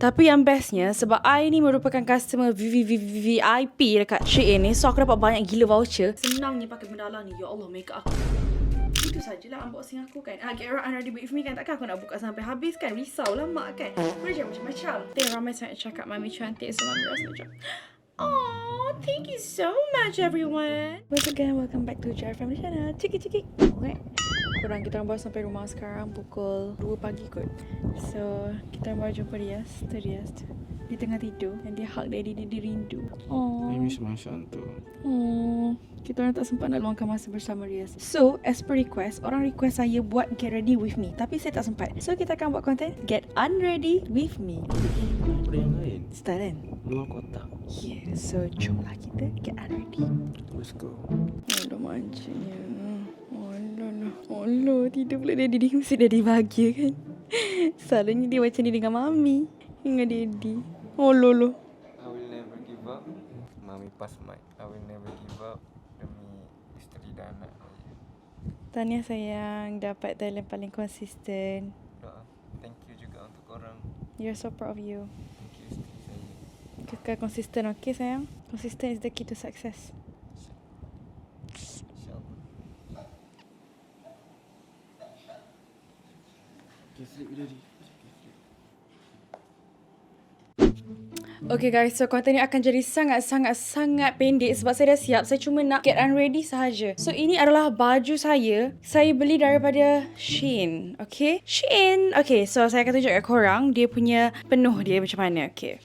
Tapi yang bestnya, sebab I ni merupakan customer VIP dekat Shein ni, so aku dapat banyak gila voucher. Senangnya pakai benda lah ni. Ya Allah, make up aku. Itu sajalah unboxing aku kan. Get ready with me kan. Takkan aku nak buka sampai habis kan. Risaulah mak kan. Boleh macam-macam. Tengok ramai sangat cakap Mami cantik. So Mami rasa macam, oh, thank you so much everyone. Once again, welcome back to Jar Family Channel. Ciki. Okay. Kita orang baru sampai rumah sekarang pukul 2 pagi kot. So, kita orang baru jumpa Rias. Tu Rias tu. Dia tengah tidur dan dia hug daddy, dia rindu. I miss my son too. Kita orang tak sempat nak luangkan masa bersama Rias. So, as per request, orang request saya buat get ready with me. Tapi saya tak sempat. So, kita akan buat konten get unready with me. Apa yang lain? Style kan? Luar kotak. Yeah, so jomlah kita get unready. Let's go. Aduh mancingnya. Allah, tidur pula daddy. Dia mesti daddy bahagia kan? Selalunya dia macam ni dengan mami, dengan daddy. Allah. I will never give up. Mami pas mic. I will never give up. Demi isteri dan anak saya. Tahniah sayang, dapat talent paling konsisten. Doa. Thank you juga untuk korang. You're so proud of you. Thank you isteri saya. Kekal konsisten, okay sayang? Consistent is the key to success. InsyaAllah. Okay, sleep daddy. Okay guys, so konten ni akan jadi sangat pendek sebab saya dah siap. Saya cuma nak get unready sahaja. So ini adalah baju saya. Saya beli daripada Shein. Okay, Shein. Okay, so saya akan tunjuk kat korang dia punya penuh dia macam mana. Okay,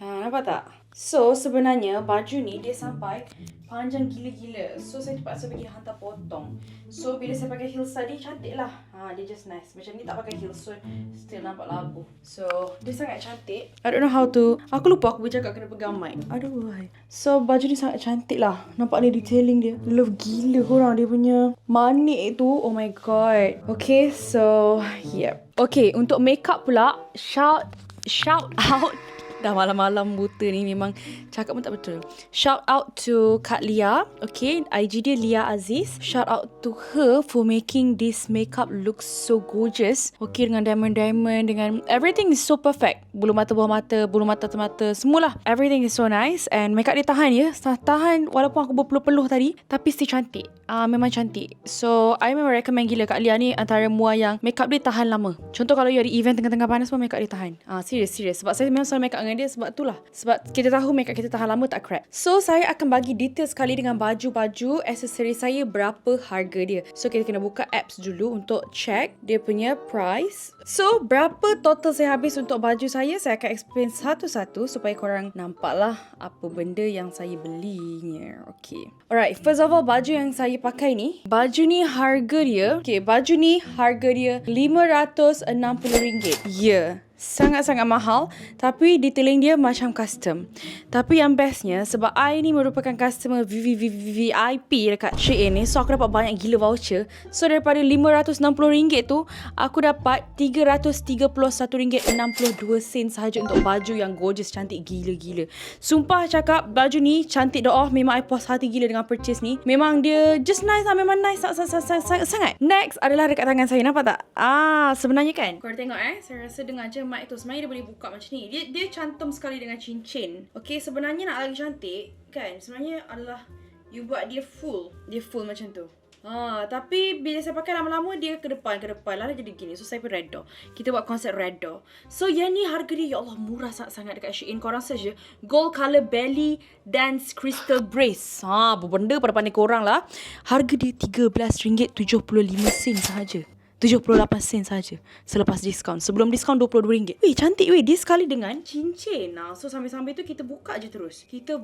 nampak tak? So sebenarnya baju ni dia sampai panjang gila-gila. So saya terpaksa pergi hantar potong. So bila saya pakai heels tadi cantik lah. Dia just nice. Macam ni tak pakai heels, so still nampak labu. So dia sangat cantik. I don't know how to. Aku lupa aku bercakap kena pegang mic. Aduh. So baju ni sangat cantik lah. Nampak ni detailing dia. Love gila korang dia punya manik tu. Oh my god. Okay, so yep. Okay, untuk makeup pula, shout out. Dah malam-malam buta ni memang cakap pun tak betul. Shout out to Kak Lia. Okay, IG dia Lia Aziz. Shout out to her for making this makeup look so gorgeous. Okay, dengan diamond-diamond, dengan everything is so perfect. Bulu mata, bawah mata, bulu mata, mata, semualah. Everything is so nice and makeup dia tahan ya. Tahan walaupun aku berpeluh-peluh tadi, tapi still cantik. Memang cantik. So, I memang recommend gila Kak Lia ni antara mua yang makeup dia tahan lama. Contoh kalau you ada event tengah-tengah panas pun makeup dia tahan. Serius. Sebab saya memang selalu makeup dengan dia sebab itulah. Sebab kita tahu makeup kita tahan lama tak crack. So, saya akan bagi detail sekali dengan baju-baju, aksesori saya berapa harga dia. So, kita kena buka apps dulu untuk check dia punya price. So, berapa total saya habis untuk baju saya akan explain satu-satu supaya korang nampaklah apa benda yang saya belinya. Okay. Alright, first of all baju yang saya pakai ni, baju ni harga dia RM560. Yeah. Sangat-sangat mahal, tapi detailing dia macam custom. Tapi yang bestnya, sebab I ni merupakan customer VIP dekat Shein ni, so aku dapat banyak gila voucher. So daripada RM560 tu, aku dapat RM331.62 sahaja untuk baju yang gorgeous, cantik gila-gila. Sumpah cakap, baju ni cantik doh. Memang I puas hati gila dengan purchase ni. Memang dia just nice lah, memang nice sangat. Next adalah dekat tangan saya, nampak tak? Sebenarnya kan, korang tengok saya rasa dengar je mic tu. Sebenarnya dia boleh buka macam ni. Dia cantum sekali dengan cincin. Okay, sebenarnya nak lagi cantik kan, sebenarnya adalah you buat dia full macam tu. Tapi bila saya pakai lama-lama dia ke depan lah jadi gini. So saya pun red door. Kita buat konsep red door. So yang ni harga dia ya Allah murah sangat-sangat dekat Shein. Korang search je gold color belly dance crystal brace. Benda pada pandai korang lah. Harga dia RM13.75 sahaja. 78 sen saja selepas diskaun. Sebelum diskaun RM22. Weh, cantik weh. Dia sekali dengan cincin. So sambil-sambil tu kita buka je terus. Kita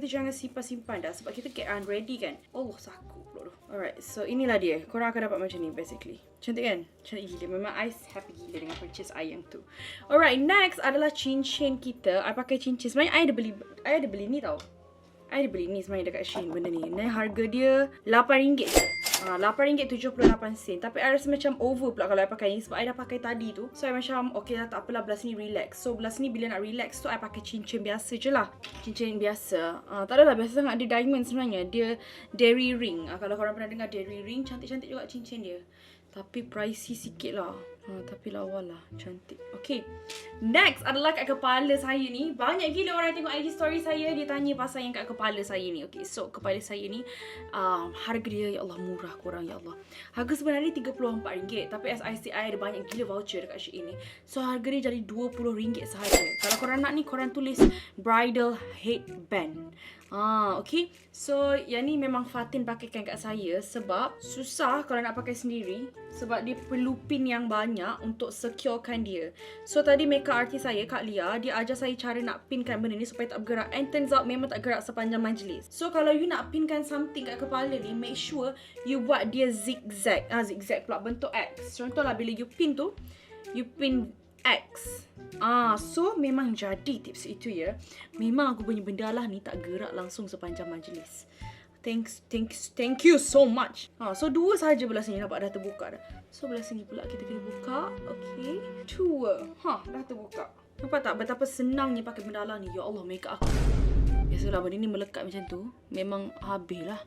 jangan simpan-simpan dah sebab kita get ready kan. Allah, saku pula tu. Alright, so inilah dia. Korang akan dapat macam ni basically. Cantik kan? Cantik gila. Memang I happy gila dengan purchase I yang tu. Alright, next adalah cincin kita. I pakai cincin. Sebenarnya I ada beli ni tau. I ada beli ni sebenarnya dekat Shein benda ni. Harga dia RM8 je. RM8.78. Tapi I rasa macam over pula kalau I pakai ni sebab I dah pakai tadi tu. So I macam okay lah, tak apalah, belah sini relax. So belah sini bila nak relax tu I pakai cincin biasa je lah. Cincin biasa. Tak adalah biasa sangat. Dia diamond sebenarnya. Dia dairy ring. Kalau korang pernah dengar dairy ring, cantik-cantik juga cincin dia. Tapi pricey sikit lah. Tapi lawa lah. Cantik. Okay. Next adalah kat kepala saya ni. Banyak gila orang tengok IG story saya. Dia tanya pasal yang kat kepala saya ni. Okay. So, kepala saya ni. Harga dia, ya Allah, murah korang, ya Allah. Harga sebenarnya RM34. Tapi as I say, I ada banyak gila voucher dekat Shein ni. So, harga dia jadi RM20 sahaja. Kalau korang nak ni, korang tulis bridal headband. Okay. So, yang ni memang Fatin pakaikan kat saya sebab susah kalau nak pakai sendiri. Sebab dia perlu pin yang banyak untuk securekan dia. So, tadi makeup artist saya, Kak Lia, dia ajar saya cara nak pinkan benda ni supaya tak bergerak. And turns out memang tak gerak sepanjang majlis. So, kalau you nak pinkan something kat kepala ni, make sure you buat dia zigzag. Zigzag pula, bentuk X. Contohlah bila you pin tu, you pin X. So memang jadi tips itu ya. Memang aku punya benda lah ni tak gerak langsung sepanjang majlis. Thank you so much. So dua sahaja belah sini nampak dah terbuka dah. So belah sini pula kita kena buka. Okay. Dua. Dah terbuka. Nampak tak betapa senangnya pakai benda lah ni. Ya Allah, makeup aku. Biasalah benda ni melekat macam tu. Memang habis lah.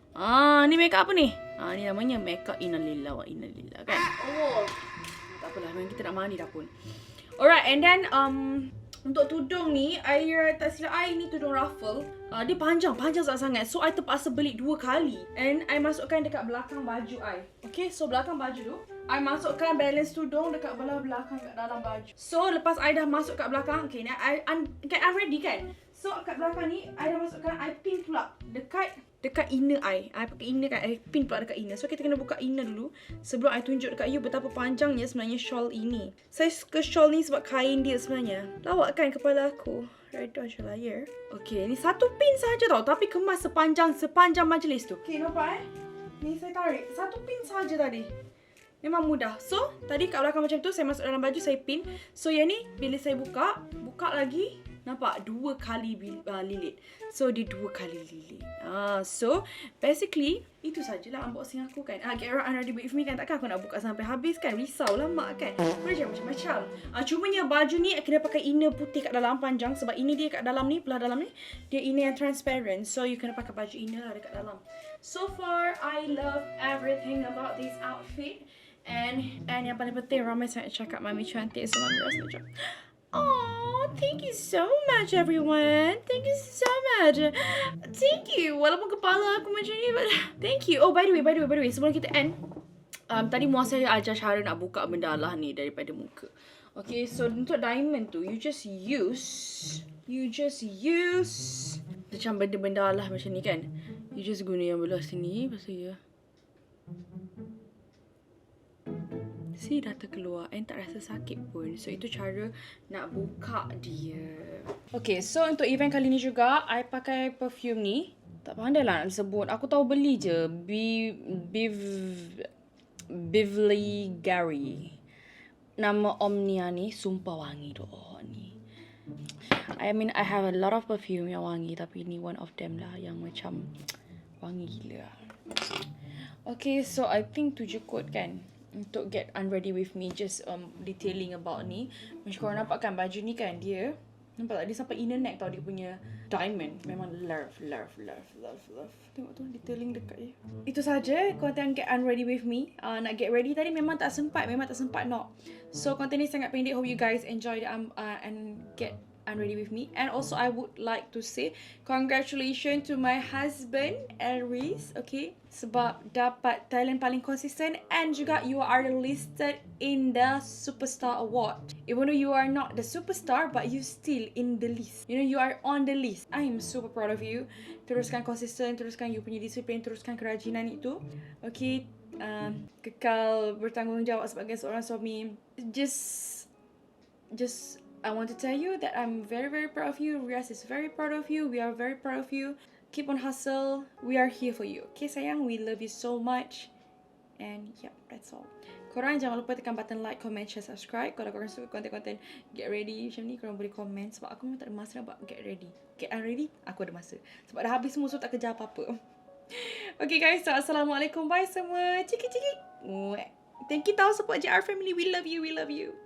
Ni makeup apa ni? Ni namanya makeup innalillah wa innalillah kan. Tak apalah, memang kita nak mandi dah pun. Alright, and then untuk tudung ni, tak silap I ni tudung ruffle. Dia panjang sangat. So I terpaksa beli 2 kali. And I masukkan dekat belakang baju I. Okay, so belakang baju tu, I masukkan balance tudung dekat belah belakang kat dalam baju. So lepas I dah masuk kat belakang, okay, ni I'm ready kan. So kat belakang ni, I dah masukkan, I pin pula dekat inner I. I pakai inner kan, I pin pula dekat inner. So kita kena buka inner dulu sebelum I tunjuk dekat you betapa panjangnya sebenarnya shawl ini. Saya suka shawl ni sebab kain dia sebenarnya. Lawak kan kepala aku. Reda je lah ya. Okay, ni satu pin saja tau. Tapi kemas sepanjang majlis tu. Okay, nampak Ni saya tarik. Satu pin saja tadi. Memang mudah. So, tadi kat belakang macam tu, saya masuk dalam baju, saya pin. So, yang ni, bila saya buka lagi, nampak 2 kali lilit. So, dia 2 kali lilit. So, basically, itu sajalah unboxing aku kan. Get ready with me kan. Takkan aku nak buka sampai habis kan. Risau lah mak kan. Boleh macam-macam. Cumanya baju ni kena pakai inner putih kat dalam panjang. Sebab ini dia kat dalam ni, belah dalam ni, dia inner yang transparent. So, you kena pakai baju inner lah dekat dalam. So far, I love everything about this outfit. And yang paling penting, ramai sangat cakap Mami cantik. So, Mami rasa macam, oh, thank you so much everyone. Thank you so much. Thank you. Walaupun kepala aku macam ni, but thank you. Oh, by the way, sebelum kita end, tadi muas saya ajar cara nak buka benda lah ni daripada muka. Okay, so untuk diamond tu, you just use macam benda-benda lah macam ni kan. You just guna yang belah sini, lepas tu ya. See, dah terkeluar and tak rasa sakit pun. So, itu cara nak buka dia. Okay, so untuk event kali ni juga, I pakai perfume ni. Tak pandai lah nak sebut. Aku tahu beli je. Bivli Gary. Nama Omnia ni, sumpah wangi doh ni. I mean, I have a lot of perfume yang wangi. Tapi ni one of them lah yang macam wangi gila. Okay, so I think tu je kot kan. Untuk get unready with me, just detailing about ni. Macam korang nampak kan baju ni kan, dia nampak tak, dia sampai inner neck tau, dia punya diamond. Memang love. Tengok tu detailing dekat dia. Itu saja konten get unready with me. Nak get ready tadi memang tak sempat nak. So konten ni sangat pendek. Hope you guys enjoy it and get unready with me. And also I would like to say congratulations to my husband Elris, okay, sebab dapat talent paling konsisten and juga you are listed in the Superstar Award. Even though you are not the superstar, but you still in the list. You know, you are on the list. I am super proud of you. Teruskan konsisten, teruskan you punya disiplin, teruskan kerajinan itu. Okay, kekal bertanggungjawab sebagai seorang suami. Just I want to tell you that I'm very, very proud of you. Riaz is very proud of you. We are very proud of you. Keep on hustle. We are here for you. Okay, sayang? We love you so much. And yeah, that's all. Korang jangan lupa tekan button like, comment, share, subscribe. Kalau korang suka konten-konten get ready macam ni, korang boleh komen. Sebab aku memang tak ada masa nak buat get ready. Get unready, aku ada masa. Sebab dah habis semua, so tak kerja apa-apa. Okay guys, so Assalamualaikum. Bye semua. Ciki-ciki. Thank you tau support JR family. We love you.